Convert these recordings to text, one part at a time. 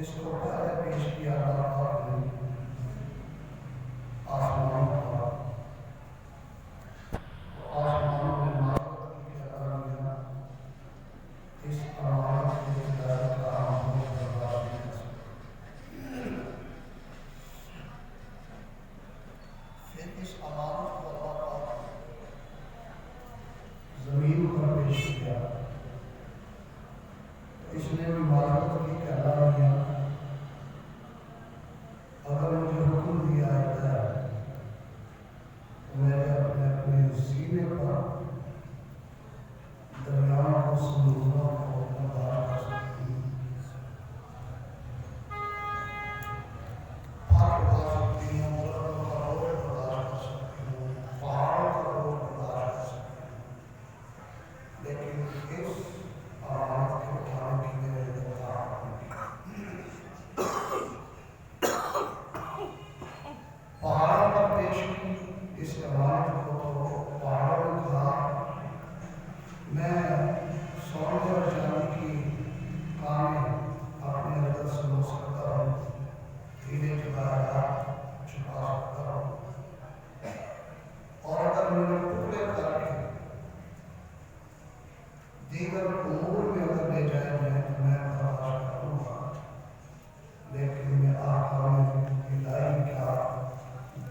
جس کو پہلے پیش کیا آپ نے آسمان کا آسمان میں معرفت کی کیا اس امانت کی ہدایت کا عام برداشت نہیں کر سکتے۔ پھر اس امانت کو اللہ پاک زمین پر پیش کیا، اس نے بھی معرفت کی کہ اللہ میاں اگر مجھے حکم دیا ہے تو میں اپنے اپنے سینے پر دریاؤں کو سمندروں کو برداشت کر سکتی ہوں، پھل اگا سکتی ہوں، درختوں کا روز برداشت کر سکتی ہوں، پہاڑوں کا روز برداشت کر سکتی ہوں، لیکن اس امانت کے اٹھانے کی میرے لیے طاقت نہیں۔ پہاڑوں پر پیش کی اس امانت کو تو پہاڑوں نے کہا میں سونے اور چاندی کی کانیں اپنے اندر سمو سکتا ہوں، ہیرے جواہرات چھپا سکتا ہوں، اور اگر میرے ٹکڑے کر کے دیگر امور میں اگر لے جائے جائیں تو میں برداشت کروں گا، لیکن میں آقا الہی کا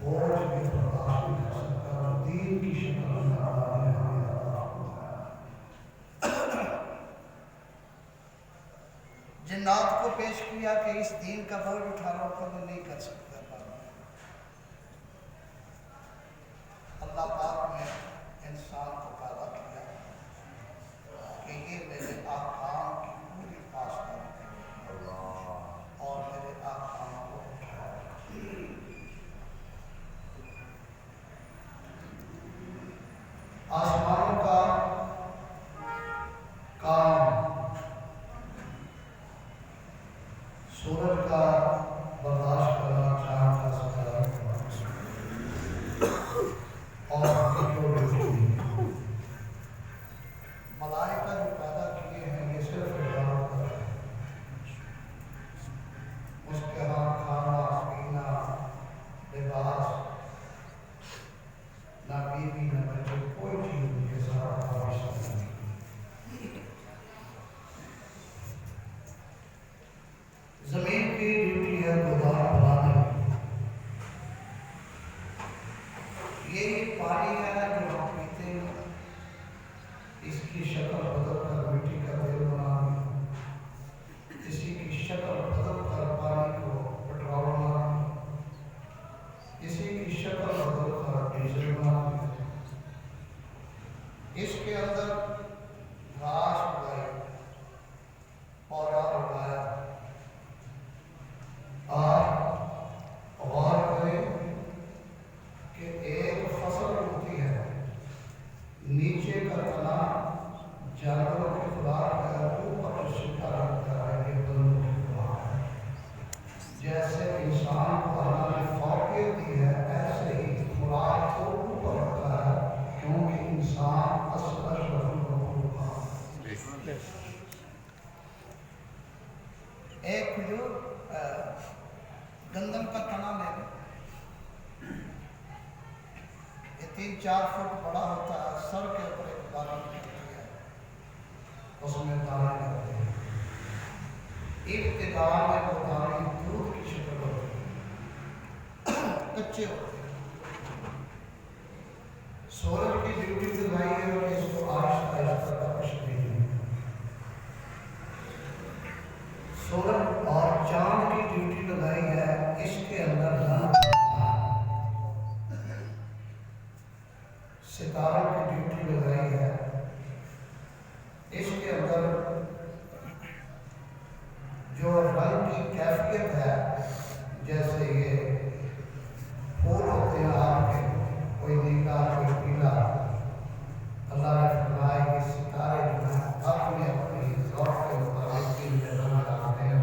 بوجھ بھی برداشت نہیں کر سکتا جو دین کی شکل میں اللہ نے ہمیں عطا فرمایا۔ جنات کو پیش کیا کہ اس دین کا بوجھ اٹھانا میں نہیں کر سکتا۔ اللہ پاک نے انسان کو پیدا کیا کہ یہ میرے احکام کی پوری پاسداری کرے اور میرے احکام کو اٹھائے۔ آسمانوں کا کام سورج کا برداشت کرنا، چاند کا ستارہ اور ملائکہ جو پیدا کیے ہیں یہ صرف عبادت کر رہے ہیں، اس کے ہاں کھانا پینا لباس نہ بیوی نہ بچے کوئی چیز ان کے ساتھ خواہش نہیں۔ زمین کی ڈیوٹی ہے گودام بنانے کی، یہی پانی ہے جو ہم پیتے ہیں، اس کی شکل بدل کر مٹی کا تیل بنانا، اسی کی شکل بدل کر پانی کو پٹرول بنانا، اسی کی شکل بدل کر ڈیزل بنانا، اس کے اندر گھاس اگائی، پودا اگایا۔ آپ غور کریں کہ ایک فصل ہوتی ہے، نیچے کا تنا جانوروں کی خوراک ہے، اوپر جو چھٹا رکھتا ہے یہ بندوں کی خوراک ہے۔ جیسے انسان کو اللہ نے فوقیت دی ہے، ایسے ہی خوراک کو اوپر رکھتا ہے، کیونکہ انسان اصل اشرف المخلوق ہے۔ ایک جو گندم کا تنا لے لیں، یہ 3-4 فٹ بڑا ہوتا ہے، سر کے اوپر ایک دانا ہوتی ہے، اس میں دانے لگتے ہیں۔ ابتدا میں وہ دانے دودھ کی شکل ہوتی ہے، کچے ہوتے ہیں۔ سورج کی ڈیوٹی لگائی ہے اور اس کو آہستہ آہستہ تپش دی ہے۔ سورج اور چاند کی ڈیوٹی لگائی ہے، اس کے اندر رنگ، ستاروں کی ڈیوٹی لگائی ہے، اس کے اندر جو رنگ کی کیفیت ہے، جیسے یہ پھول ہوتے ہیں آپ کے، کوئی نیلا کوئی پیلا، اللہ نے فرمایا کہ ستارے جو ہیں اپنے اپنی ذوق کے مطابق ان میں رنگ ڈالتے ہیں۔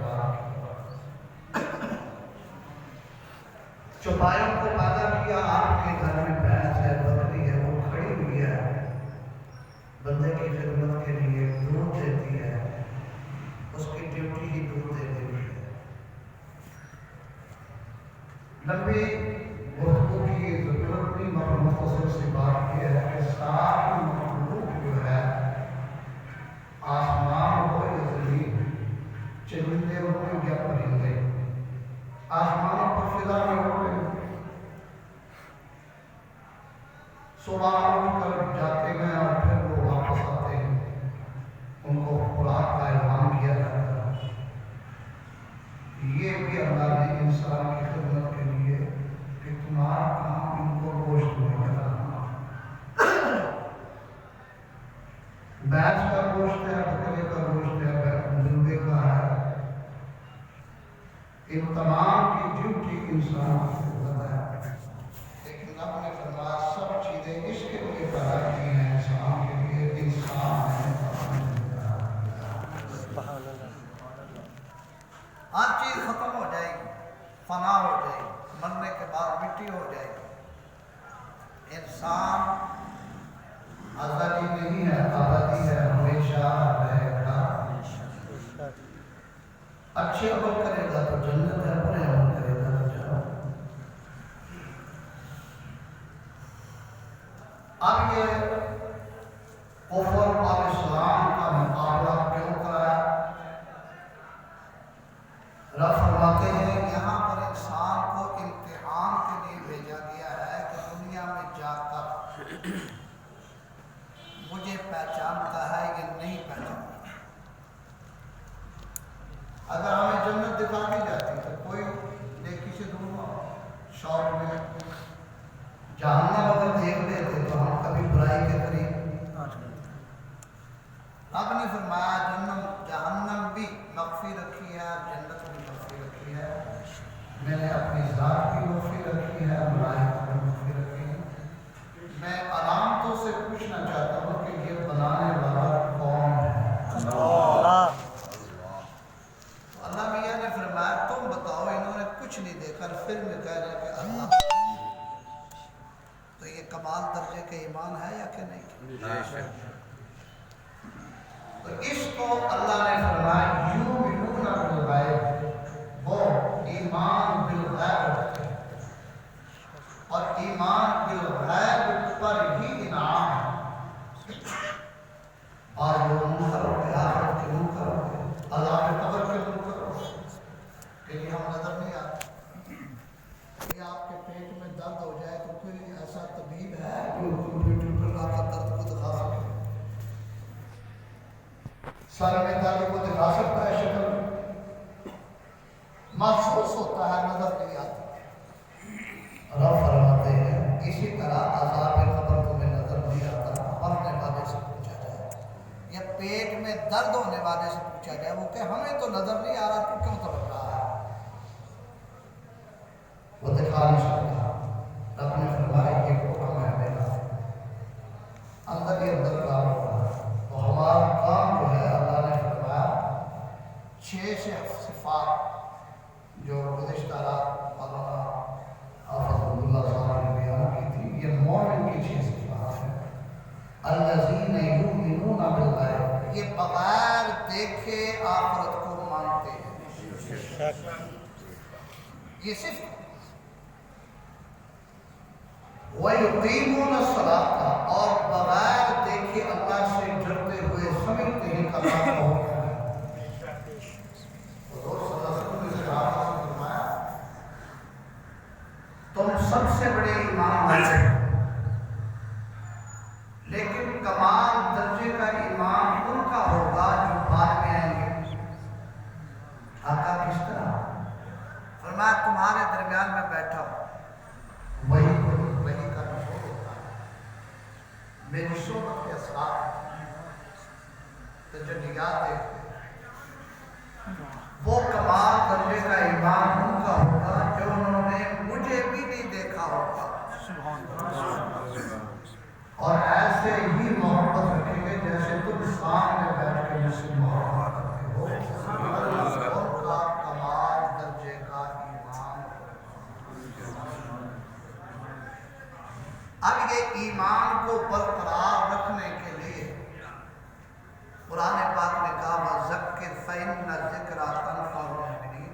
صبح اٹھ کر جاتے ہیں اور پھر وہ واپس آتے ہیں، ان کو خوراک کا اعلان کیا جاتا ہے۔ یہ بھی اللہ نے انسان کی خدمت کے لیے کہ تمہارا کام ان کو گوشت میں کرانا، بھینس کا گوشت ہے، بکرے کا گوشت ہے، مرغے کا ہے، ان تمام کی ڈیوٹی انسان کی خدمت ہے۔ لیکن رب نے فرمایا سب چیزیں اس کے لیے پیدا کی ہیں انسان کے لیے، انسان ہے۔ ہر چیز ختم ہو جائے گی، فنا ہو جائے گی، مرنے کے بعد مٹی ہو جائے گی۔ انسان ازلی نہیں ہے، ابدی ہے، ہمیشہ رہے گا۔ اچھے عمل کرے گا تو جنت ہے، برے عمل کرے گا تو جہنم۔ اب یہ کفر اور اسلام کا مقابلہ کیوں کرایا؟ رب فرماتے ہیں یہاں پر انسان کو امتحان کے لیے بھیجا گیا ہے کہ دنیا میں جا کر مجھے پہچانتا ہے یا نہیں پہچانتا۔ اگر ہمیں جنت دکھا دی جاتی تو کوئی نیکی سے دور نہ ہو، شوق میں جہنم اگر دیکھ لیتے تو ہم کبھی برائی کے قریب۔ رب نے فرمایا جہنم بھی مخفی رکھی ہے، جنت بھی مخفی رکھی ہے۔ میں نے اپنی ذات کی مخفی رکھی ہے، ملائکہ کی مخفی رکھی ہے۔ میں علامتوں سے پوچھنا چاہتا ہوں کہ یہ بنانے والا کون ہے؟ اللہ میاں نے فرمایا تم بتاؤ، انہوں نے کچھ نہیں دیکھا، پھر میں کہہ رہا کہ اللہ۔ تو یہ کمال درجے کے ایمان ہے یا کہ نہیں؟ تو اس کو اللہ نے فرمایا یؤمنون بالغیب، وہ ایمان بالغیب رکھتے ہیں، اور ایمان بالغیب پر ہی انعام ہے۔ اور جو منکر ہوتے ہیں، آخرت کے منکر ہوتے ہیں، عذاب قبر کے منکر ہوتے ہیں، کہ یہ ہم نظر نہیں آتے۔ یہ آپ کے پیٹ میں درد ہو جائے تو کوئی ایسا طبیب ہے جو کمپیوٹر پر لا کر درد کو دکھا سکے؟ سر میں درد کو دکھا سکتا ہے؟ شکل میں محسوس ہوتا ہے، نظر نہیں آتا۔ رب فرماتے ہیں اسی طرح عذاب قبر تمہیں نظر نہیں آتا، مرنے والے سے پوچھا جائے۔ یا پیٹ میں درد ہونے والے سے پوچھا جائے، وہ کہ ہمیں تو نظر نہیں آ رہا، تو کیوں تڑپ رہا ہے؟ وہ دکھا نہیں سکتا۔ رب نے فرمایا یہ حکم ہے میرا، اندر ہی اندر کام ہو رہا ہے۔ تو ہمارا کام جو ہے، اللہ نے فرمایا 6 صفات جو گزشتہ رات مولانا حافظ عبداللہ صاحب نے بیان کی تھی، یہ مومن کی 6 صفات ہیں۔ الذین یؤمنون بالغیب، یہ بغیر دیکھے آخرت کو مانتے ہیں۔ یہ صرف وَيُقِيمُونَ الصَّلَاةَ، اور بغیر دیکھے اللہ سے ڈرتے ہوئے سمجھتے ہیں کہ اللہ کا حکم ہے۔ حضور صلی اللہ علیہ وسلم نے صحابہ سے فرمایا تم سب سے بڑے ایمان والے ہو، لیکن کمال درجے کا ایمان ان کا ہوگا جو بعد میں آئیں گے۔ آقا کس طرح؟ فرمایا تمہارے درمیان میں بیٹھا ہوں، وہی کا نزول ہوتا ہے، میری صحبت کے اثرات تجلیات دیکھتے ہیں۔ وہ کمال درجے کا ایمان ان کا ہوگا جو انہوں نے مجھے بھی نہیں دیکھا ہوگا، اور ایسے ہی محبت رکھیں گے جیسے تم سامنے بیٹھ کے مجھ سے محبت کرتے ہو۔ ان کا کمال درجے کا ایمان ہوگا۔ اب یہ ایمان کو برقرار رکھنے کے لیے قرآن پاک نے کہا وَذَكِّرْ فَإِنَّ الذِّكْرَىٰ تَنفَعُ الْمُؤْمِنِينَ،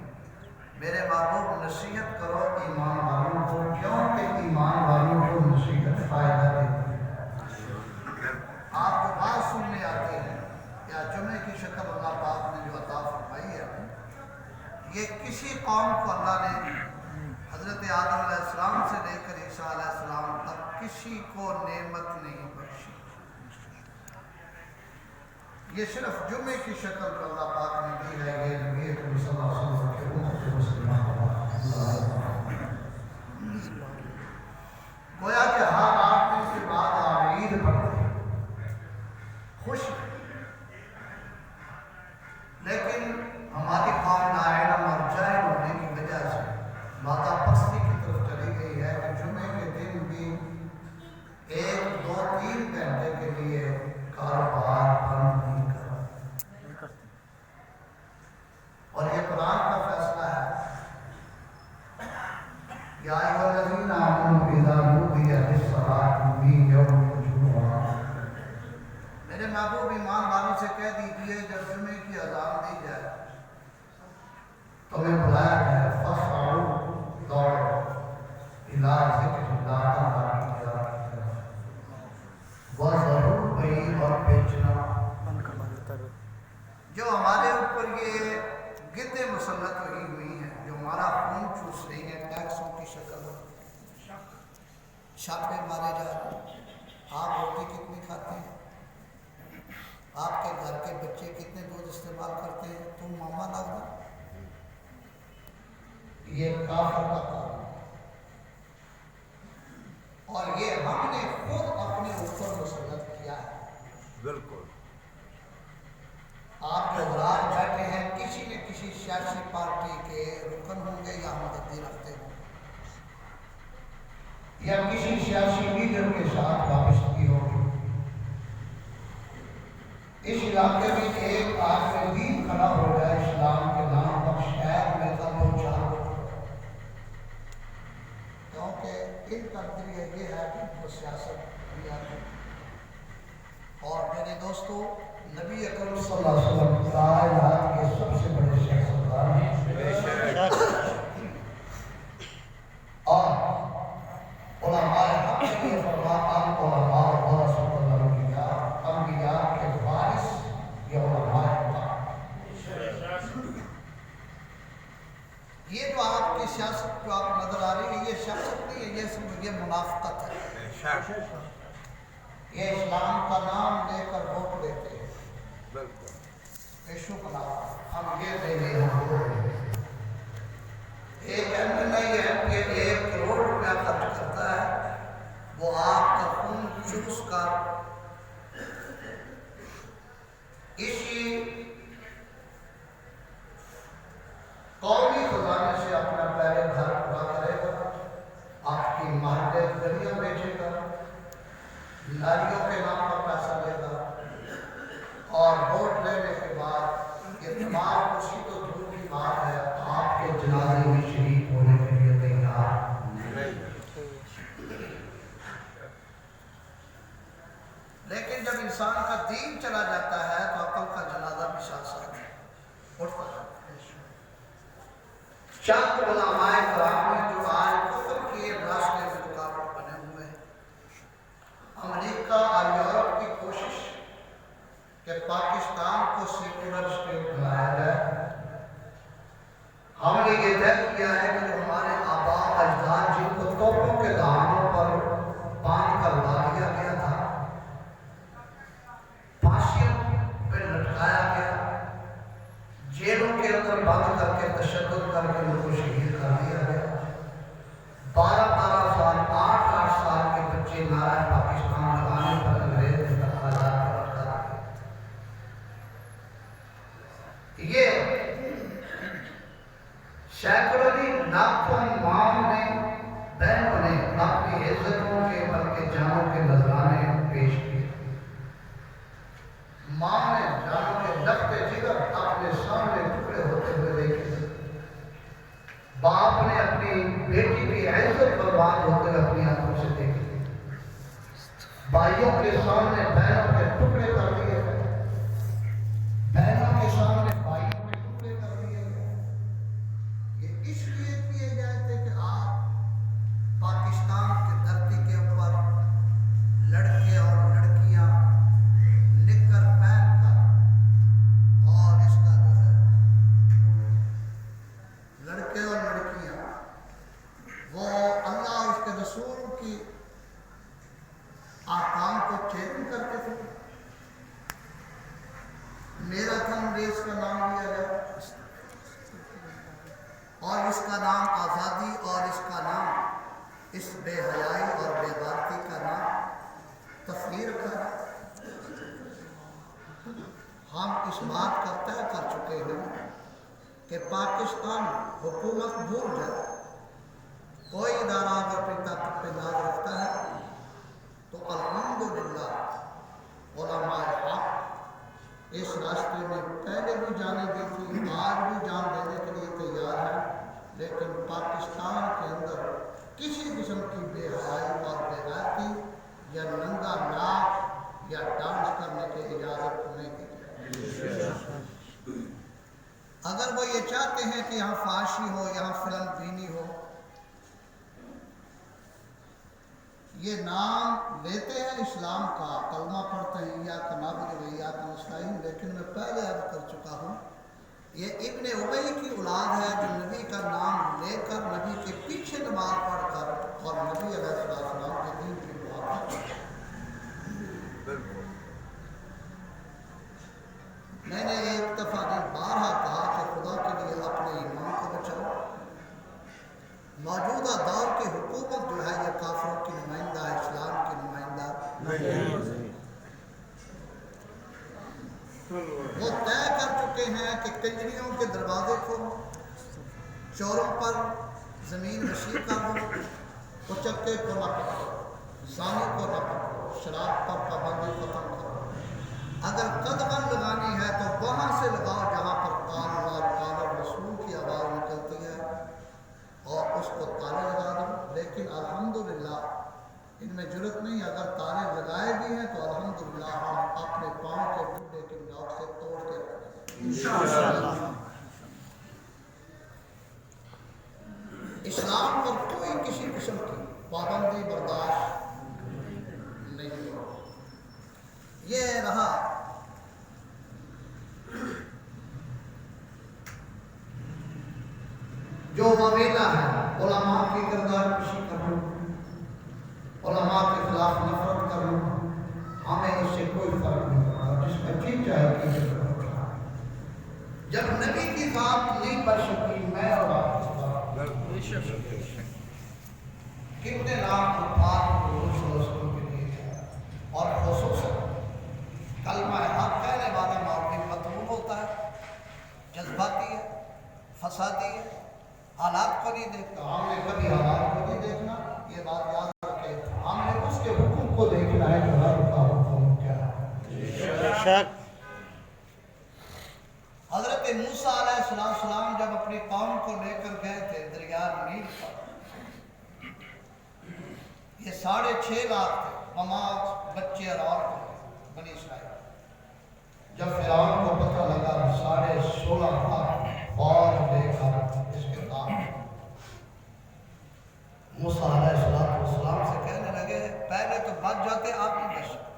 میرے محبوب نصیحت کرو ایمان والوں کو، کیونکہ ایمان والوں کو نصیحت فائدہ دیتی ہے۔ آپ جو بات سننے آتے ہیں یا جمعے کی شکل اللہ پاک نے جو عطا فرمائی ہے، یہ کسی قوم کو اللہ نے حضرت آدم علیہ السلام سے لے کر عیسیٰ علیہ السلام تک کسی کو نعمت نہیں بخشی۔ یہ صرف جمعے کی شکل کو اللہ پاک نے دی ہے، یہ نبی کریم صلی اللہ علیہ وسلم کے امت مسلمہ گویا کہ ہر 8 دن کے بعد آپ عید پڑھتے ہیں، خوش ہیں، لیکن ہماری قوم ناعلم اور جاہل ہونے کی وجہ سے مادہ پرستی کی طرف چلی گئی ہے کہ جمعے کے دن بھی 1، 2، 3 گھنٹے کے لیے کاروبار بند نہیں کرتے، اور یہ قرآن کا فیصلہ ہے، یا ایھا الذین آمنوا اذا نودی للصلاۃ من یوم الجمعہ، میرے محبوب ایمان والوں سے کہہ دیجئے جب جمعے کی اذان دی جائے تمہیں بلایا جائے، فاسعوا، دوڑو، الی ذکر اللہ تعالیٰ کی یاد کی طرف، وذروا البیع، اور بیچنا بند کروا دیتا ہے۔ جو ہمارے اوپر یہ گدیں مسلط ہوئی ہیں، جو ہمارا خون چوس رہی ہیں ٹیکسوں کی شکل میں، چھاپے مارے جا رہے ہیں، آپ روٹی کتنی کھاتے ہیں، آپ کے گھر کے بچے کتنے دودھ استعمال کرتے ہیں، تم ماما لگنا، یہ کافر کا کام ہے، اور یہ ہم نے خود اپنے اوپر مسلط کیا ہے۔ بالکل آپ جو حضرات بیٹھے ہیں کسی نہ کسی سیاسی پارٹی کے رکن ہوں گے یا ہمدردی رکھتے ہوں گے، یا کسی سیاسی لیڈر کے ساتھ وابستگی ہوگی۔ اس علاقے میں ایک آدمی دین کھڑا ہو جائے اسلام کے نام پر، شہر میں تب وہ چار، کیونکہ ان کا ذریعہ یہ ہے کہ وہ سیاست بھی آتی۔ اور میرے دوستو، نبی اکرم صلی اللہ علیہ وسلم کائنات کے سب سے بڑے سیاستدان ہیں، اور علماء حق نے یہ فرمایا علماء ورثۃ الانبیاء، انبیاء کے وارث یہ علماء ہیں۔ یہ جو آپ کی سیاست جو آپ نظر آ رہی ہے یہ سیاست نہیں ہے، یہ منافقت ہے، یہ اسلام کا نام لے کر ووٹ دیتے ہیں، ہم یہ دیں گے، ہم وہ دیں گے۔ ایک ایم ایل اے 1 کروڑ روپیہ خرچ کرتا ہے، وہ آپ کا خون چوس کر اسی قومی خزانے سے اپنا پہلے گھر پورا کرے گا، آپ کی محلے گلیاں بیچے گا، لاریوں کے نام پر پیسہ لے گا، اور ووٹ لینے کے بعد یہ تمام اسی تو دور کی بات ہے، آپ کے جنازے میں شریک ہونے کے لیے تیار نہیں۔ لیکن جب انسان کا دین چلا جاتا ہے تو عقل کا جنازہ بھی ساتھ ساتھ اٹھتا ہے۔ چند علماء کرام ہیں جو آج کفر کے راستے میں رکاوٹ بنے ہوئے ہیں۔ امریکہ اور یورپ کی کوشش کہ پاکستان کو سیکولر اسٹیٹ بنایا جائے، ہم نے یہ طے کیا ہے کہ جو ہمارے آباء اجداد جن کو توپوں کے دہانوں پر باندھ کر لا دیا گیا تھا، پھانسیوں پہ لٹکایا گیا، جیلوں کے اندر بند کر کے تشدد کر کے ان کو شہید کر دیا گیا، 12 سال 8 سال کے بچے نعرہ پاکستان لگانے پر انگریز نے تخاذات پر اٹھا دیا۔ یہ سیکولرلی لاکھوں ماں نے بہنوں نے اپنی عزتوں کے بلکہ جانوں کے نذرانے پیش کیے، ماں نے جانوں کے لگتے جگر اپنے سامنے ٹکڑے ہوتے ہوئے دیکھے، باپ نے اپنی بیٹی کی عزت برباد ہوتے ہوئے اپنی آنکھوں سے دیکھی، بھائیوں کے سامنے بہنوں کے ٹکڑے کر دیے گئے، بہنوں کے سامنے بھائیوں کے ٹکڑے کر دیے گئے۔ یہ اس لیے کیے گئے تھے کہ آپ پاکستان کی دھرتی کے اوپر لڑکے اور لڑکیاں نکر پہن کر، اور اس کا جو ہے لڑکے اور لڑکیاں وہ اللہ اور اس کے رسول کی انگریز کا نام لیا جائے اور اس کا نام آزادی اور اس کا نام اس بے حیائی اور بے غیرتی کا نام تفریح رکھا ہے۔ ہم اس بات کا طے کر چکے ہیں کہ پاکستان حکومت بھول جائے، کوئی ادارہ اگر اپنی طاقت پہ ناز رکھتا ہے تو الحمدللہ علماء حق اس راستے میں پہلے بھی جانے دی تھی، آج بھی جان دینے کے لیے تیار ہے، لیکن پاکستان کے اندر کسی قسم کی بے حیائی اور بے غیرتی یا ننگا ناچ یا ڈانس کرنے کی اجازت نہیں دی جائے۔ اگر وہ یہ چاہتے ہیں کہ یہاں فحاشی ہو، یہاں فلم بینی ہو، یہ نام لیتے ہیں اسلام کا، کلمہ پڑھتے ہیں یا نعبد و ایاک نستعین، لیکن میں پہلے عرض کر چکا ہوں یہ ابن ابی کی اولاد ہے جو نبی کا نام لے کر نبی کے پیچھے نماز پڑھ کر اور نبی علیہ السلام کے دین کی موافقت۔ میں نے ایک دفعہ بارہا کہا کہ خدا کے لیے اپنے ایمان کو بچاؤ۔ موجودہ دور کی حکومت جو ہے یہ کافروں کی نمائندہ ہے، اسلام کی نمائندہ نہیں۔ وہ طے کر چکے ہیں کہ کنجریوں کے دروازے کھولو، چوروں پر زمین وسیع کر دو، اچکے کو نہ پکڑو، زانی کو نہ پکڑو، شراب پر پابندی ختم کرو۔ اگر قدغن لگانی ہے تو وہاں سے لگاؤ جہاں پر قال اللہ قال رسول کی آواز نکلتی ہے اور اس کو تالے لگا دو، لیکن الحمدللہ ان میں جرت نہیں، اگر تالے لگائے بھی ہیں تو الحمدللہ ہم اپنے پاؤں کے ڈنڈے کی نوک سے توڑ کے رکھیں گے انشاءاللہ۔ اسلام پر کوئی کسی قسم کی پابندی برداشت نہیں ہو۔ یہ رہا جو وبیلہ ہے علماء کی کردار کشی کرنا، علماء کے خلاف نفرت کرنا، ہمیں اس سے کوئی فرق نہیں پڑا، جس کا جی چاہے کہ جب نبی کی ذات نہیں بچ سکی، میں اور آپ کتنے نام الفاظ رسول کے لیے ہے، اور خصوصاً کلمہ حق کہنے والا مولوی مطلوب ہوتا ہے، جذباتی ہے، فسادی ہے، حالات کو نہیں دیکھتا۔ ہم نے کبھی حالات کو نہیں دیکھنا، یہ بات یاد رکھے، ہم نے اس کے حکم کو دیکھنا ہے جو رب کا حکم کیا ہے۔ حضرت موسیٰ علیہ السلام جب اپنی قوم کو لے کر گئے تھے دریا نیل پر، یہ 6.5 لاکھ تھے، مماز بچے اور عورتیں بنی اسرائیل۔ جب فرعون کو پتہ لگا 16.5 لاکھ فوج لے کر اس کے کام موسیٰ علیہ السلام سے کہنے لگے پہلے تو بچ جاتے، آپ نہیں بچ سکتے،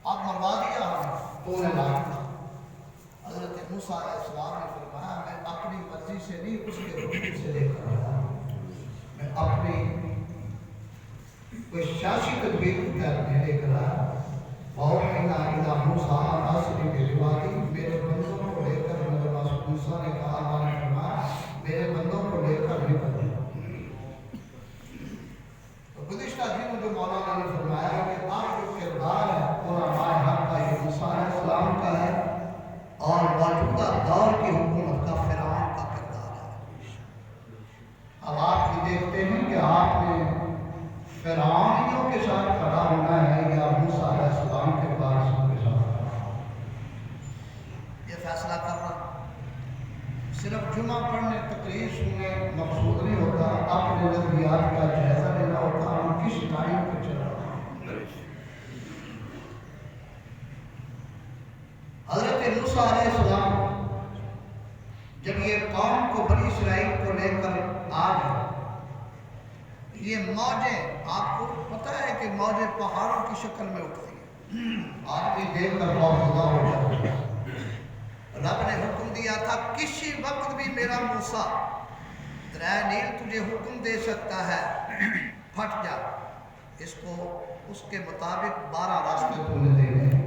آپ مروا دیا ہم تو نے لاکھ۔ حضرت موسیٰ علیہ السلام نے فرمایا میں اپنی مرضی سے نہیں، اس کے حکم سے لے کر آیا، میں اپنی کوئی سیاسی تدبیر میں لے کر آیا۔ وَأَوْحَيْنَا إِلَىٰ مُوسَىٰ أَنْ أَسْرِ بِعِبَادِي، میرے بندوں کو لے کر میرے پاس موسیٰ نے کہا، اللہ نے فرمایا میرے بندوں کو لے کر نکل۔ تو گزشتہ دن جو مولانا نے فرمایا کہ آپ جو کردار ہے علماء حق کا یہ موسیٰ علیہ السلام کا ہے اور موجودہ دور کی حکومت کا فرعون کا کردار ہے۔ اب آپ یہ دیکھتے ہیں کہ آپ نے فرعونیوں کے ساتھ کھڑا ہونا ہے یا موسیٰ علیہ السلام کے پاس ان کے ساتھ کھڑا ہونا ہے۔ یہ فیصلہ کرنا صرف جمعہ پڑھنے تقریر سننے مقصود نہیں ہوتا، اپنے نظریات کا جائزہ لینا ہوتا، ہم کس ٹائم پہ چل رہے ہیں۔ حضرت موسیٰ علیہ السلام جب یہ قوم کو بنی اسرائیل کو لے کر آ گئے، یہ موجیں آپ کو پتہ ہے کہ موجیں پہاڑوں کی شکل میں اٹھتی ہیں، آدمی دیکھ کر خوفزدہ ہو جاتا ہے۔ رب نے حکم دیا تھا کسی وقت بھی میرا موسیٰ دریا نیل تجھے حکم دے سکتا ہے پھٹ جا، اس کو اس کے مطابق 12 راستے تم نے دینے ہیں۔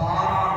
12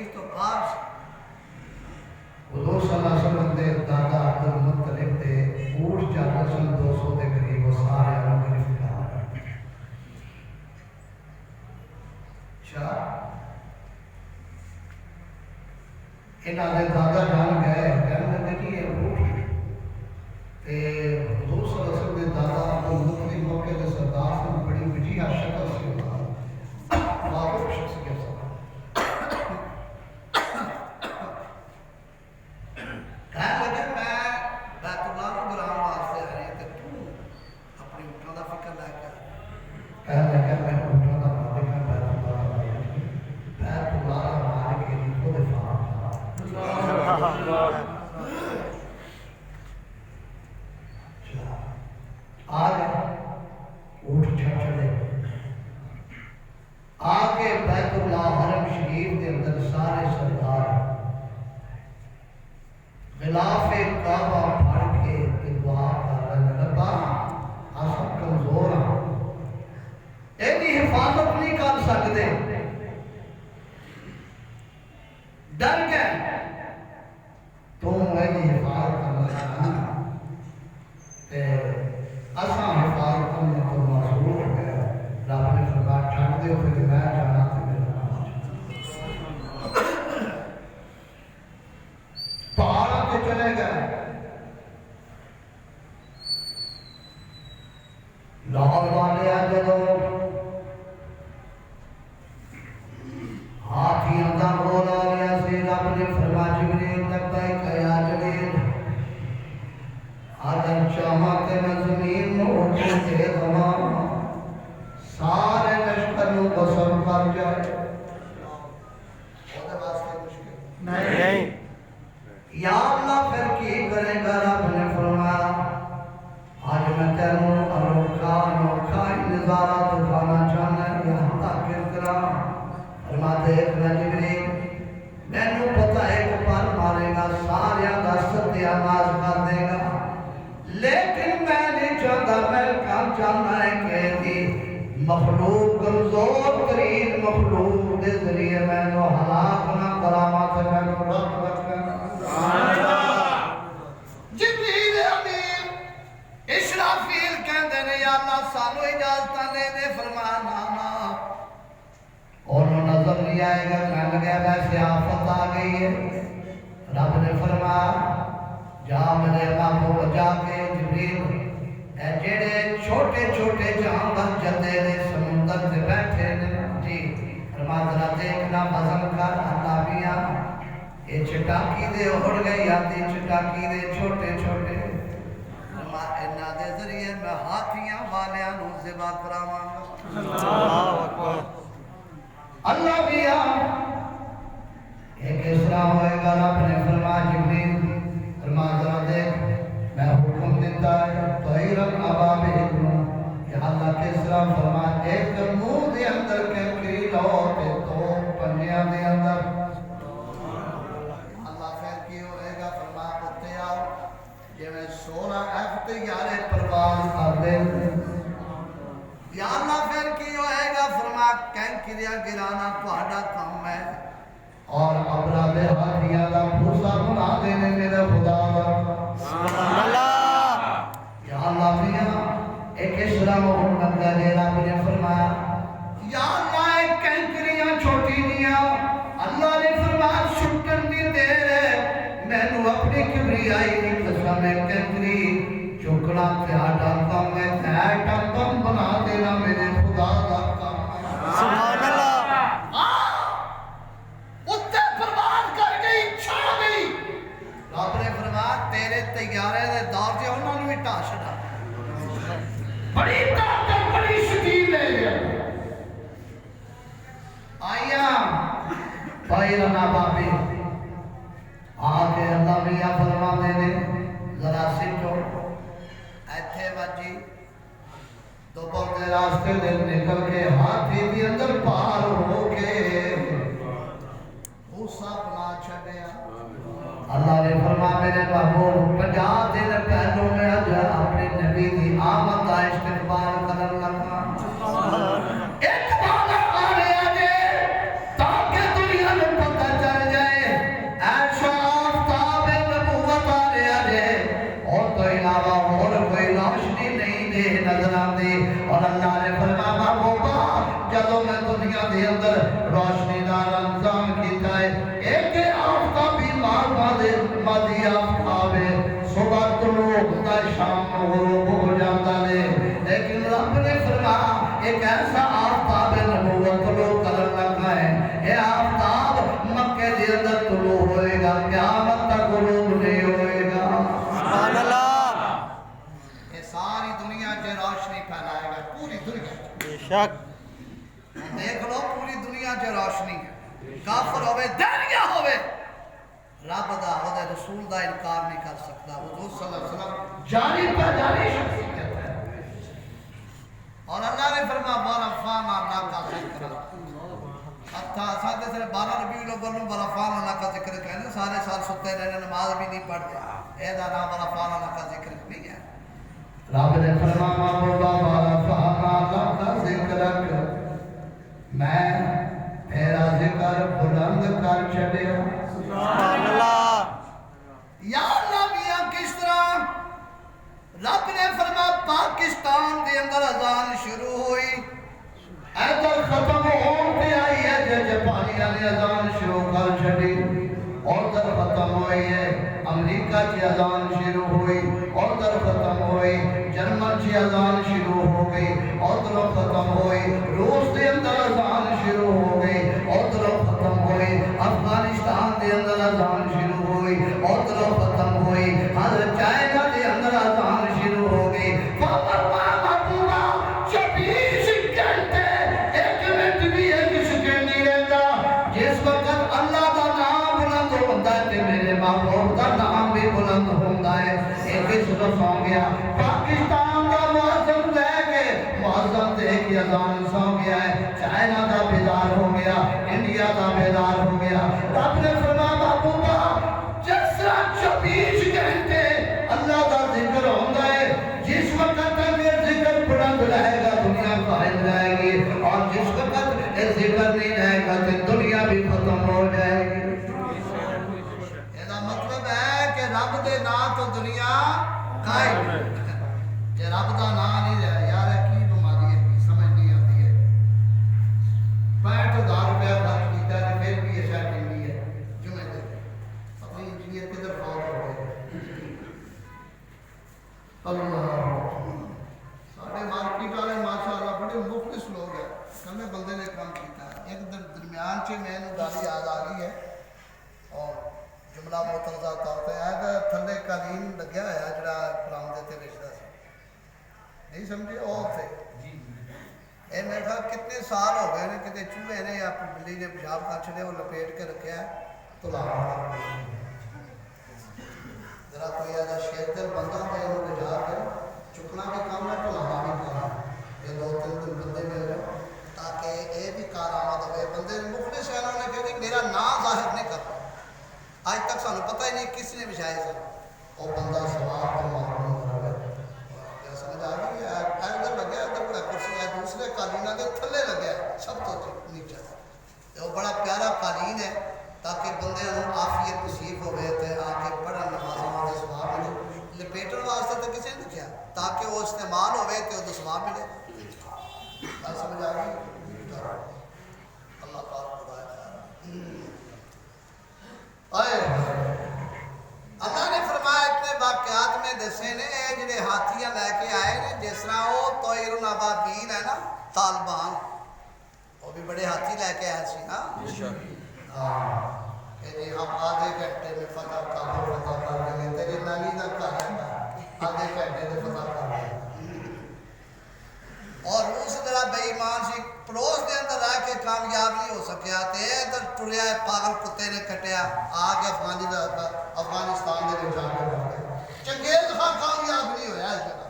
شریف تو باہر سے حضور صلی اللہ علیہ وسلم دے دادا عبد المطلب دے اونٹ جاتے سن 200 دے قریب وہ سارے گرفتار اچھا انہاں دے دادا جان گئے کہنے لگے کہ یہ اونٹ تے حضور صلی اللہ علیہ وسلم دے دادا عبد المطلب موقع دے سردار سے بڑی وجیہ شکل سے معروف شخصیت سے کہنے لگے میں بیت اللہ کو بلانے واسطے آ رہی ہے کہ تو اپنی اونٹوں کا فکر لے کے کہنے لگے میں اونٹوں کا مالک ہوں بیت اللہ کا مالک کے لیے خود آج اونٹ چڑھے آگے بیت اللہ حرم شریف کے اندر سارے سردار غلاف کعبہ پھڑ کے دعا کر رہے ہیں ربا ہم کمزور ہیں ایسی حفاظت نہیں کر سکتے ڈر گئے تو میری حفاظت کرنا اساں حفاظت کرنے کو معذور ہو گئے رب نے فرمایا چھڈ دیو پھر میں جانا تے میرا پہاڑوں پہ چلے گئے لاہور والے آ جدو ہاتھیاں دا بول آ گیا سی رب نے فرمایا جبریل لبیک یا جلیل اگر چاہاں تے میں زمین میں اٹھے دے دوا سارے لشکر نو بسر کر جائے نہیں یا اللہ پھر کی کرے گا رب نے فرمایا آج میں تینوں انوکھا نظارہ دکھانا چاہنا ہے یہاں تک کرا فرما دیکھ میں جبریل میں نو پتہ ہے کہ پر مارے گا سارے دا ستیہ ناز کر دے گا لیکن میں نہیں چاہتا میں کام چاہنا ہے کہ دی مخلوق کمزور ترین مخلوق دے ذریعے میں نو ہلاک نہ کرامات میں نو رب رکھنا جبریل امین اشرافیل کہندے نے یا اللہ سانو اجازت دے دے فرمایا نا اور نظر نہیں آئے گا کہنے لگا ویسے آفت آ گئی ہے رب نے فرمایا جا میرے محبوب جا کے جبریل اے جڑے چھوٹے چھوٹے جانور جدے نے سمندر سے بیٹھے نے جی فرمایا ذرا دیکھنا وزن کر اللہ میاں یہ چٹاکی دے اڑ گئی آتی چٹاکی دے چھوٹے چھوٹے فرمایا انہاں دے ذریعے میں ہاتھیاں والیاں نو ذبح کراواں گا اللہ اکبر اللہ میاں یہ کس طرح ہوئے گا رب نے فرمایا جبریل فرمایا ذرا دیکھ میں حکم دیتا ہے طیرن ابابیل یا اللہ کس طرح فرمایا ایک منہ دے اندر کیکری لو تے دو پنیاں دے اندر اللہ پھر کی ہوئے گا فرمایا پتے آؤ یہ میں 16 ایف تیارے پرواز کر دے یا اللہ پھر کی ہوئے گا فرمایا کینکریاں گرانا تہاڈا کام ہے اور ابراد ہاتھیاں دا بھوسا بنا دینے میرے خدا دا سبحان اللہ یا اللہ میاں ایک اشرا محمد نے رب نے فرمایا یا اللہ ایک کینکریاں چھوٹی دیاں اللہ نے فرمایا چھٹن دی دیر ہے میں نو اپنی کبریائی دی قسم ہے کینکری چکنا تہاڈا کام ہے تہاڈا کام بنا دینا میرے خدا دا کام ہے سبحان اللہ رب نے فرمایا تیرے تیارے دے دور سے انہوں نے بھی ٹا چھڑا بڑی طاقت بڑی شدید ہے آیا طیرنا بابی آگے اللہ میاں فرما دینے ذرا سٹو ایتھے بچی دوپہر کے راستے دل نکل کے ہاتھی دی اندر پار ہو کے بھوسا بنا چھڑیا اللہ نے فرمایا میرے محبوب 50 دن پہلوں میں اپنے نبی دی آمد کا استقبال کرن لگا ایک بار آ رہے آجے تاکہ دنیا میں پتہ چلے دے اندر روشنی دا انتظام کیتا ہے ایک آفتابی مادی آفتاب ہے صبح طلوع ہوتا ہے شام غروب ہو جاتا ہے لیکن رب نے فرمایا ایک ایسا آفتاب نبوت طلوع کرن لگا ہے یہ آفتاب مکے دے اندر طلوع ہوئے گا قیامت تک غروب نہیں ہوئے گا سبحان اللہ یہ ساری دنیا سے روشنی پھیلائے گا پوری دنیا بے شک دیکھ لو پوری دنیا سے روشنی ہے کافر ہوئے دینیا ہوئے رب دا ہوئے رسول دا انکار نہیں کر سکتا حضور صلی اللہ علیہ وسلم جاری پر جاری شخصیت ہے اور اللہ نے فرما برفان اللہ کا ذکر حتیٰ ساتھ سے 12 ربیع الاول میں برفان اللہ کا ذکر کہنے سارے سال ستے رہنے نماز بھی نہیں پڑھتے اے دا نام برفان اللہ کا ذکر نہیں ہے رب نے فرمایا محبوبہ برفان اللہ کا ذکر میں میرا ذکر بلند کر چھڑیا سبحان اللہ یا اللہ میاں کس طرح رب نے فرمایا پاکستان دے اندر اذان شروع ہوئی ایدر ختم ہون پہ آئی ہے جاپانی علی اذان شروع کر چھڑی اور در ختم ہوئی ہے امریکہ کی اذان شروع ہوئی اور در ختم ہوئی جرمن کی اذان شروع ہو گئی اور در ختم ہوئی روس دے اندر اذان شروع ہو گئی اور در ختم ہوئی افغانستان دے اندر اذان شروع ہوئی اور در ختم ہوئی حضرت چائنا دے اندر اذان شروع ہو گئی فبرما مطورا 24 گھنٹے ایک منٹ بھی ایک سیکنڈ نہیں رہتا جس وقت اللہ کا نام بلند ہوتا ہے کہ میرے محبوب کا نام بھی بلند ہوتا ہے ایک صرف ہو گیا پاکستان کا معظم لے کے معظم دے کی اذان سو گیا ہے چائنا کا بیدار ہو گیا انڈیا کا بیدار ہو گیا رب نے فرمایا محبوبہ جس طرح 24 گھنٹے اللہ کا ذکر ہوتا ہے جس وقت تک یہ ذکر بلند رہے گا دنیا قائم رہے گی اور جس وقت یہ ذکر نہیں رہے گا تو دنیا بھی ختم ہو جائے گی یہ مطلب ہے کہ رب دے نام تو دنیا قائم کہ رب دا نام نہیں رہا یار کی بیماری ہے کی سمجھ نہیں آتی ہے 65,000 روپیہ خرچ کیتا ہے پھر بھی یہ شاید نہیں ہے جمعے دے اپنی انجینئر کدھر فوت ہو گئے ساڑھے مارکیٹ والے ماشاءاللہ بڑے مخلص لوگ ہیں کل بندے نے کام کیتا ہے ایک درمیان سے میں نے گالی یاد آ گئی ہے اور جملہ معترضہ طور ہے کہ تھلے قالین لگیا ہے جڑا پرامدے تے بیچدا سی نہیں سمجھے اور تھے اے میں کہا کتنے سال ہو گئے نے کتے چوہے نے یا بلی نے پیشاب کر چھڑے وہ لپیٹ کے رکھا ہے تو ذرا کوئی ایسا شیر دل بندہ ہے انہوں نے جا کے چکنا بھی کام ہے تو لہا بھی کام ہے یہ 2-3 دن بندے مل جائے تاکہ اے بھی کارآمد ہوئے بندے مخلص ہیں انہوں نے کہا کہ میرا نام ظاہر نہیں کرتا آج تک سانو پتہ ہی نہیں کس نے بچھائے سن وہ بندہ سواب پر معلوم کر رہا ہے یا سمجھ آ گئی ہے ادھر لگیا ادھر بڑا کرسی ہے دوسرے قالینہ کے تھلے لگیا ہے سب تو نیچے وہ بڑا پیارا قالین ہے تاکہ بندے انہوں آفیت نصیب ہوئے تھے آ کے پڑھن نمازوں کے سواب ملے لپیٹن واسطے تو کسی نے کیا تاکہ وہ استعمال ہوئے تھے وہ سواب ملے سمجھ آ گئی اللہ پاک خدا اللہ نے فرمایا اتنے واقعات میں دسے نے جڑے ہاتھیاں لے کے آئے نے جس طرح وہ طائر الابابیل ہے نا طالبان وہ بھی بڑے ہاتھی لے کے آئے سی نا کہ جی ہم آدھے گھنٹے میں فتح کر دیں گے تیری نانی کا گھر ہے آدھے گھنٹے میں فتح کر دیں اور روس طرح بے ایمان سی پڑوس دے اندر رہ کے کامیاب نہیں ہو سکیا تے ادھر ٹریا ہے پاگل کتے نے کٹیا آ کے افغانستان دے جا کے رہ گئے چنگیز خان کامیاب نہیں ہویا اس جگہ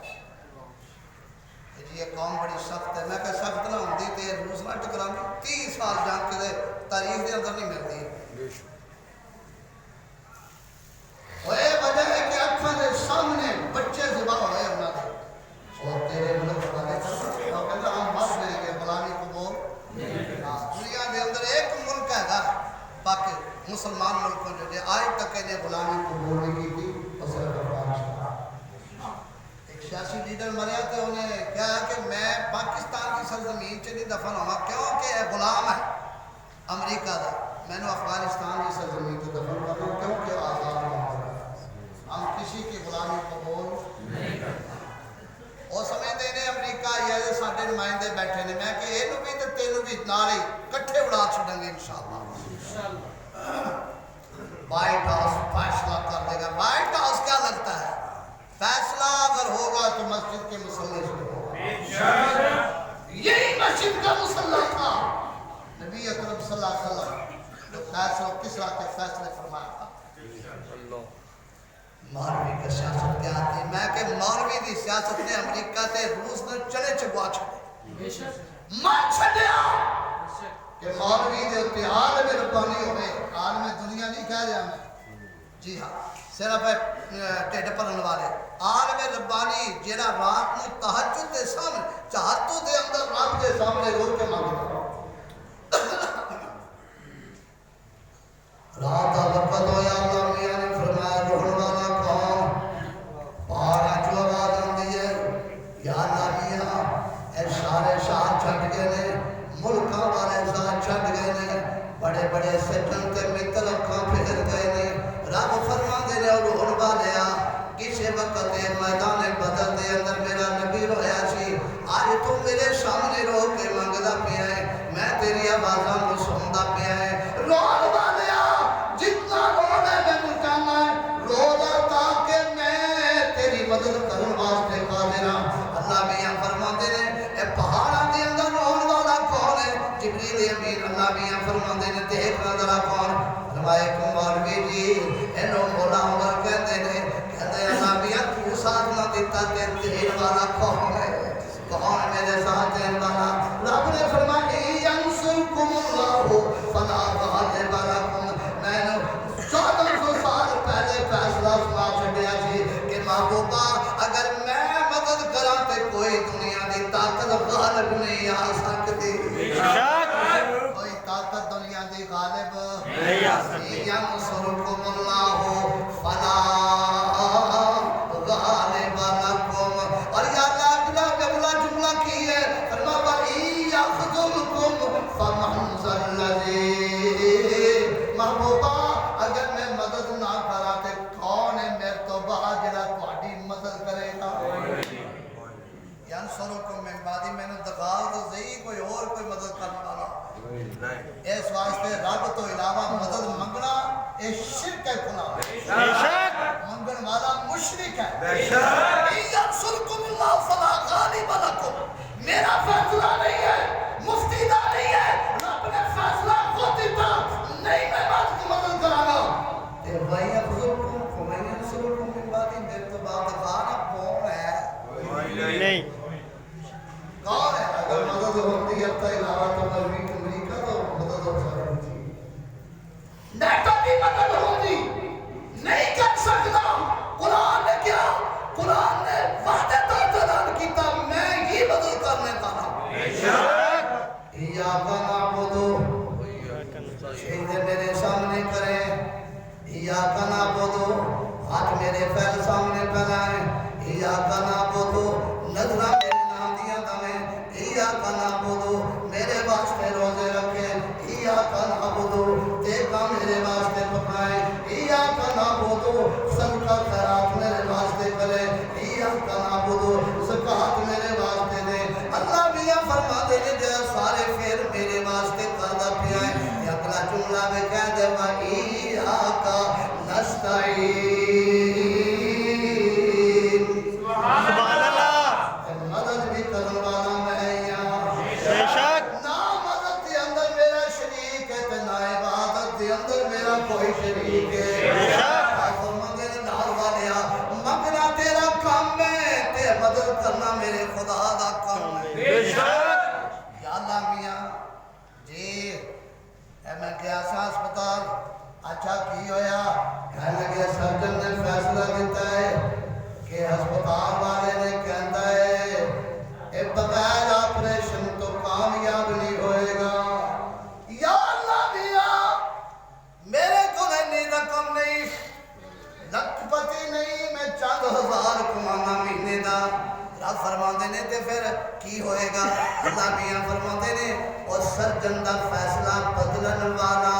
جی یہ قوم بڑی سخت ہے میں کہ سخت نہ ہوندی تے روس نہ ٹکراندی 30 سال جنگ کے تاریخ دے اندر نہیں ملتی وہ یہ وجہ ہے کہ اکھاں دے سامنے بچے ذبح ہوئے انہاں دے اور تیرے ملک والے اور کہتا ہم بس لیں گے غلامی قبول دنیا دے اندر ایک ملک ہے گا باقی مسلمان ملکوں جو جے آج تک نے غلامی قبول نہیں کی تھی وہ صرف افغانستان ایک سیاسی لیڈر مریا تھے انہیں کہا کہ میں پاکستان کی سرزمین سے نہیں دفن ہوں کیوں کہ غلام ہے امریکہ کا، میں نے افغانستان کی سرزمین کو دفن کرنا کیونکہ آزاد ہم کسی کی غلامی قبول نہیں کرتا۔ وہ سمجھتے ہیں امریکہ یہ سارے نمائندے بیٹھے نے، میں کہ یہ بھی تو تینوں بھی نال ہی کٹھے اڑا چھڑیں گے انشاءاللہ۔ وائٹ ہاؤس فیصلہ کر دے گا۔ وائٹ ہاؤس کیا لگتا ہے؟ فیصلہ اگر ہوگا تو مسجد کے مسلح سے ہوگا۔ یہی مسجد کا مسلح تھا نبی اکرم صلی اللہ علیہ وسلم جو فیصلہ کس طرح کے فیصلے فرمایا تھا۔ مولوی کا سیاست کیا تھی؟ میں کہ مولوی دی سیاست نے امریکہ تے روس نے چلے چگوا چھڑے مان چھڑیا کہ مولوی دے اتنے عالم ربانی ہوئے۔ عالم دنیا نہیں کہہ رہا میں، جی ہاں صرف ٹھڈ بھرن والے عالم ربانی جیڑا رات میں تہجد دے سامنے چاہتوں دے اندر رب دے سامنے رو کے مانگتا رات کا وقت ہویا، اللہ میاں نے فرمایا روحن والا کون؟ پہاڑا جو آواز آندی ہے یا اللہ میاں اے سارے ساتھ چھٹ گئے نے، ملکاں والے ساتھ چھٹ گئے نے، بڑے بڑے سجن تے متر اکھاں پھر گئے نے۔ رب فرماندے نے روحن والیا کسی وقت میدان بدر دے اندر میرا نبی رویا سی، آج تو میرے سامنے رو کے منگدا پیا ہے، میں تیری آوازاں کو سندا پیا ہے۔ روحن والیا جتنا رونا ہے میں چاہنا ہے رونا تاکہ میں تیری مدد کرن واسطے قادر ہاں۔ اللہ میاں فرماندے نے اے پہاڑاں دے اندر روحن والا کون ہے؟ جبریل امین۔ اللہ میاں فرماندے نے دیکھنا ذرا کون؟ فرمائے کہ مولوی جی اینو مولا عمر کہندے نے، کہندے اللہ میاں تو ساتھ نہ دیتا تے دین والا کون ہے؟ کون میرے ساتھ دین والا؟ رب نے فرمایا ینصرکم اللہ فلا غالب لکم۔ میں نے 1400 سال پہلے فیصلہ سنا چھڈیا سی کہ محبوبہ اگر میں مدد کراں تے کوئی دنیا دی طاقت غالب نہیں آ سکتی، کوئی طاقت دنیا دی غالب نہیں آ سکتی۔ ینصرکم اللہ فلا غالب لکم۔ اور یا اللہ اگلا جملہ کی ہے؟ فرمایا ان یخذلکم فمن ذا الذی، محبوبہ اگر میں مدد نہ کرا تے کون ہے میرے تو بعد جڑا تہاڈی مدد کرے گا؟ ینصرکم من بعد، میں نے دغال رضی کوئی اور کوئی مدد کرنے والا اس واسطے رب تو علاوہ مدد منگنا اے شرک ہے، گناہ منگن والا مشرک ہے۔ ینصرکم اللہ فلا غالب لکم، میرا فیصلہ نہیں ہے، مفتی دا نہیں ہے، رب نے فیصلہ خود دیتا، نہیں میں بات کی مدد کرا گا۔ تے وَإِن يَخْذُلْكُمْ فَمَن يَنصُرُكُم مِّن بَعْدِ، میرے تو بعد غالب کون ہے؟ نہیں کون ہے؟ اگر مدد ہوتی ہے تو علاوہ تو امریکہ تو مدد ہو سکتی تھی، نیٹو کی مدد ہوتی نہیں کر سکتا۔ قرآن نے کیا؟ قرآن نے وعدے طور اعلان کیتا میں ہی مدد کرنے والا ہوں۔ ایاک نعبد، سجدے میرے سامنے کریں، ایاک نعبد، ہاتھ میرے پیر سامنے پھیلائیں، ایاک نعبد، نظرہ میرے نام دیا دمیں، ایاک نعبد، میرے واسطے روزے رکھیں، ایاک نعبد، دیکھا میرے واسطے پکائیں، ایاک نعبد، صدقہ خیرات میرے واسطے کریں، ایاک نعبد، زکوٰۃ میرے واسطے دیں۔ اللہ میاں فرما دے جے سارے پھر میرے واسطے کردہ پیا ہے۔ اگلا جملہ میں کہہ دے وَإِيَّاكَ نَسْتَعِينُ، سبحان اللہ، مدد بھی کرنے والا میں یہاں، بے شک نہ مدد کے اندر میرا شریک ہے تے نہ عبادت کے اندر میرا کوئی شریک ہے، بے شک فرماندے نے نال والیا منگنا تیرا کام ہے تے مدد کرنا میرے خدا دا کام ہے، بے شک۔ یا اللہ میاں جی میں گیا سا اسپتال، اچھا کی ہویا؟ کہنے لگے سرجن نے فیصلہ دیتا ہے کہ ہسپتال والے نے کہتا ہے اے بغیر آپریشن تو کامیاب نہیں ہوئے گا۔ یا اللہ میاں میرے کو نہیں رقم سجن دا فیصلہ بدلن والا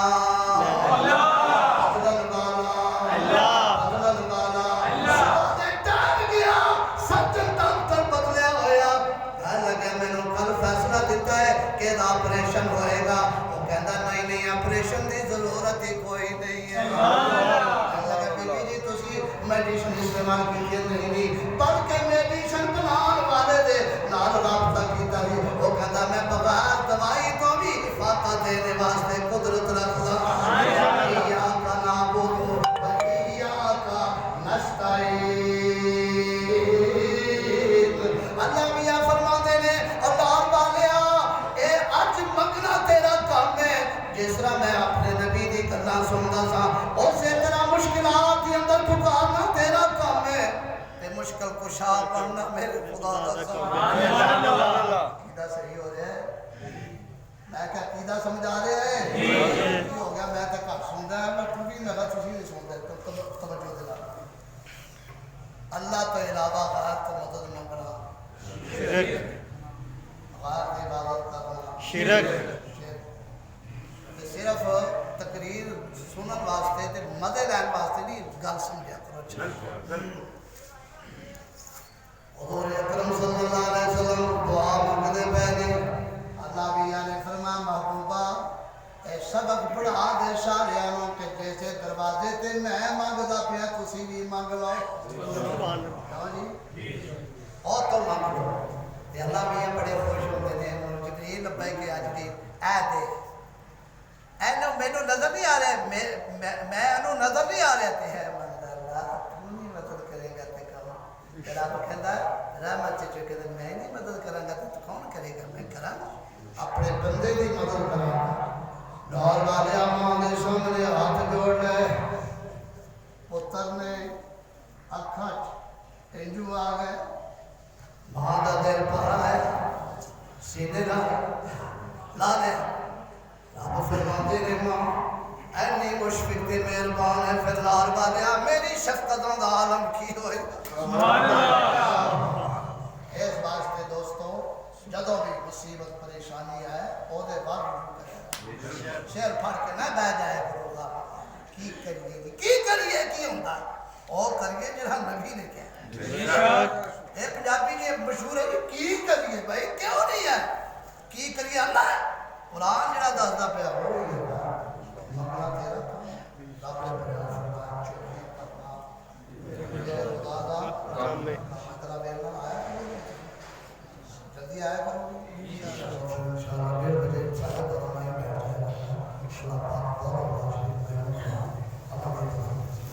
آپریشن ہوئے گا وہ کہتا نہیں آپریشن دی ضرورت ہی کوئی نہیں ہے لگا بی بی جی تسی میڈیشن استعمال کیجئے نہیں بلکہ میڈیشن بنان والے دے نال رابطہ کیتا ہی وہ کہتا میں بغیر دوائی تو بھی افاقہ دینے واسطے قدرت رکھتا ایاکا نعبد و ایاکا نستعین اللہ میاں فرماتے ہیں اللہ والیا تیرا کام ہے جس طرح میں اپنے نبی دی گلاں سندا سا اسی طرح مشکلات کے اندر پکارنا تیرا کام ہے تے مشکل کشا بننا میرے خدا دا سبحان اللہ کیدا صحیح ہو رہا ہے میں کیا کیدا سمجھا رہے ہیں کی ہو گیا میں تے گھر سندا ہے میں ٹوی میرا تسی نہیں سندا توجہ دلا اللہ تو علاوہ غیر کو مدد منگنا شرک غیر کی عبادت کرنا شرک صرف تقریر سنن واسطے تے مدد لین واسطے نہیں گل سمجھا کرو حضور اکرم صلی اللہ علیہ وسلم دعا مانگتے پے نے اللہ بھی نے فرمایا محبوبہ اے سبق پڑھا دے سارے نوں کہ جیسے دروازے تے میں مانگدا پیا تسی بھی مانگ لو سبحان اللہ جی اور تو مانگ لو تے اللہ بھی بڑے خوش ہوتے نے جبریل لبے کے اج دی اے دے اینو مینوں نظر نہیں آ رہا میں انو نظر نہیں آ رہا تے ہے اللہ تو نہیں مدد کرے گا تے کون تیرا کہندا رحمت چ کہ میں نہیں مدد کراں گا تے کون کرے گا میں کراں اپنے بندے دی مدد کراں ڈور والے ماں دے سامنے ہاتھ جوڑ لے پتر نے اکھاں انجو آ گئے ماں دا دل بھرا ہے سینے لا لے رب فرماتے نے ماں اینی مشفق تے مہربان ہے پھر لار والیا میری شفقتوں دا عالم کی ہوئے سبحان اللہ اس واسطے دوستو جدوں بھی مصیبت پریشانی آئے او دے بعد رجوع کرے شعر پڑھ کے نہ بیٹھ جائے کرو اللہ کی کریے کی ہوندا او کریے جڑا نبی نے کہا اے پنجابی نے مشہور ہے کی کریے بھائی کیوں نہیں ہے کی کریے اللہ ہے قرآن جڑا دسدا پیا